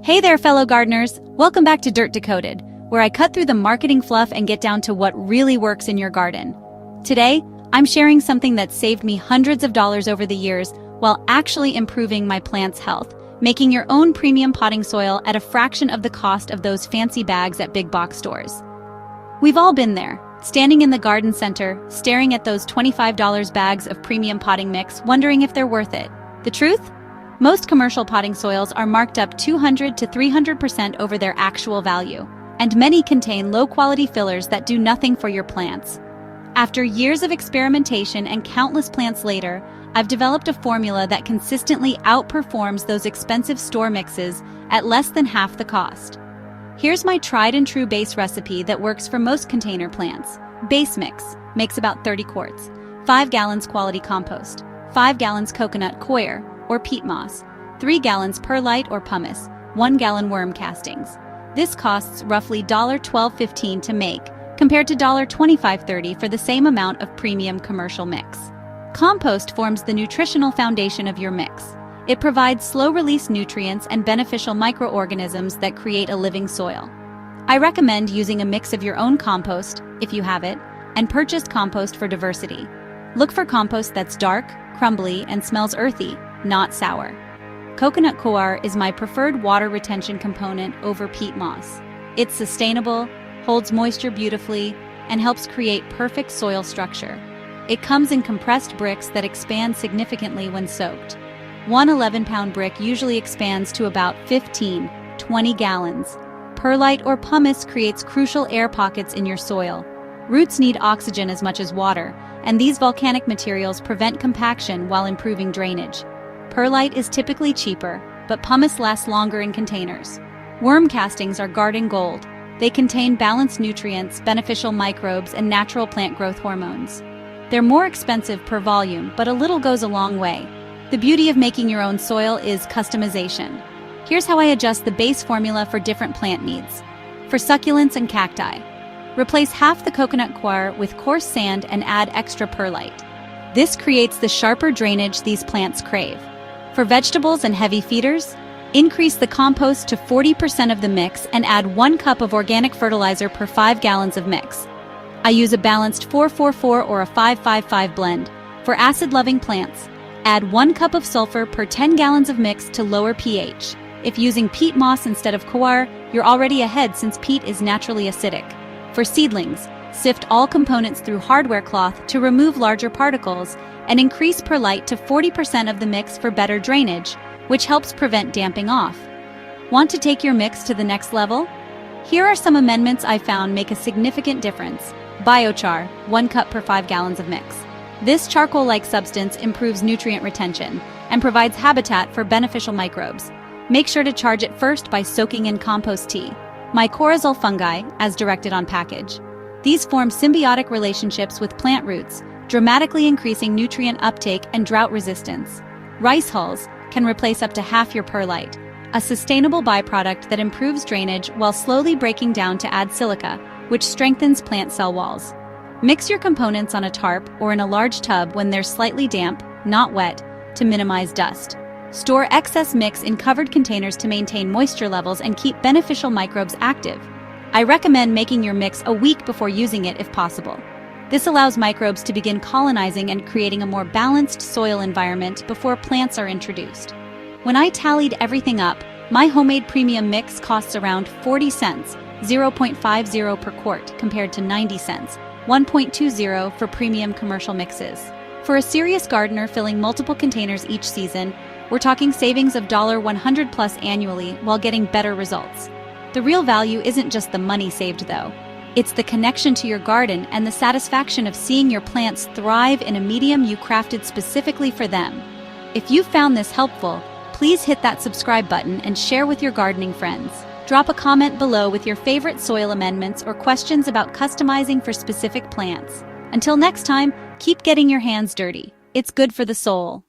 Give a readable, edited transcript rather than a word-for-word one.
Hey there, fellow gardeners! Welcome back to DIRT Decoded, where I cut through the marketing fluff and get down to what really works in your garden. Today, I'm sharing something that's saved me hundreds of dollars over the years while actually improving my plants' health, making your own premium potting soil at a fraction of the cost of those fancy bags at big box stores. We've all been there, standing in the garden center, staring at those $25 bags of premium potting mix, wondering if they're worth it. The truth? Most commercial potting soils are marked up 200 to 300% over their actual value, and many contain low-quality fillers that do nothing for your plants. After years of experimentation and countless plants later, I've developed a formula that consistently outperforms those expensive store mixes at less than half the cost. Here's my tried-and-true base recipe that works for most container plants. Base mix makes about 30 quarts, 5 gallons quality compost, 5 gallons coconut coir or peat moss, 3 gallons perlite or pumice, 1 gallon worm castings. This costs roughly $12.15 to make, compared to $25.30 for the same amount of premium commercial mix. Compost forms the nutritional foundation of your mix. It provides slow-release nutrients and beneficial microorganisms that create a living soil. I recommend using a mix of your own compost, if you have it, and purchased compost for diversity. Look for compost that's dark, crumbly, and smells earthy, not sour. Coconut coir is my preferred water retention component over peat moss. It's sustainable, holds moisture beautifully, and helps create perfect soil structure. It comes in compressed bricks that expand significantly when soaked. One 11-pound brick usually expands to about 15-20 gallons. Perlite or pumice creates crucial air pockets in your soil. Roots need oxygen as much as water, and these volcanic materials prevent compaction while improving drainage. Perlite is typically cheaper, but pumice lasts longer in containers. Worm castings are garden gold. They contain balanced nutrients, beneficial microbes, and natural plant growth hormones. They're more expensive per volume, but a little goes a long way. The beauty of making your own soil is customization. Here's how I adjust the base formula for different plant needs. For succulents and cacti, replace half the coconut coir with coarse sand and add extra perlite. This creates the sharper drainage these plants crave. For vegetables and heavy feeders, increase the compost to 40% of the mix and add 1 cup of organic fertilizer per 5 gallons of mix. I use a balanced 4-4-4 or a 5-5-5 blend. For acid-loving plants, add 1 cup of sulfur per 10 gallons of mix to lower pH. If using peat moss instead of coir, you're already ahead since peat is naturally acidic. For seedlings, sift all components through hardware cloth to remove larger particles and increase perlite to 40% of the mix for better drainage, which helps prevent damping off. Want to take your mix to the next level? Here are some amendments I found make a significant difference. Biochar, 1 cup per 5 gallons of mix. This charcoal-like substance improves nutrient retention and provides habitat for beneficial microbes. Make sure to charge it first by soaking in compost tea. Mycorrhizal fungi, as directed on package. These form symbiotic relationships with plant roots, dramatically increasing nutrient uptake and drought resistance. Rice hulls can replace up to half your perlite, a sustainable byproduct that improves drainage while slowly breaking down to add silica, which strengthens plant cell walls. Mix your components on a tarp or in a large tub when they're slightly damp, not wet, to minimize dust. Store excess mix in covered containers to maintain moisture levels and keep beneficial microbes active. I recommend making your mix a week before using it if possible. This allows microbes to begin colonizing and creating a more balanced soil environment before plants are introduced. When I tallied everything up, my homemade premium mix costs around 40 cents, 0.50 per quart, compared to 90 cents, 1.20 for premium commercial mixes. For a serious gardener filling multiple containers each season, we're talking savings of $100 plus annually while getting better results. The real value isn't just the money saved, though. It's the connection to your garden and the satisfaction of seeing your plants thrive in a medium you crafted specifically for them. If you found this helpful, please hit that subscribe button and share with your gardening friends. Drop a comment below with your favorite soil amendments or questions about customizing for specific plants. Until next time, keep getting your hands dirty. It's good for the soul.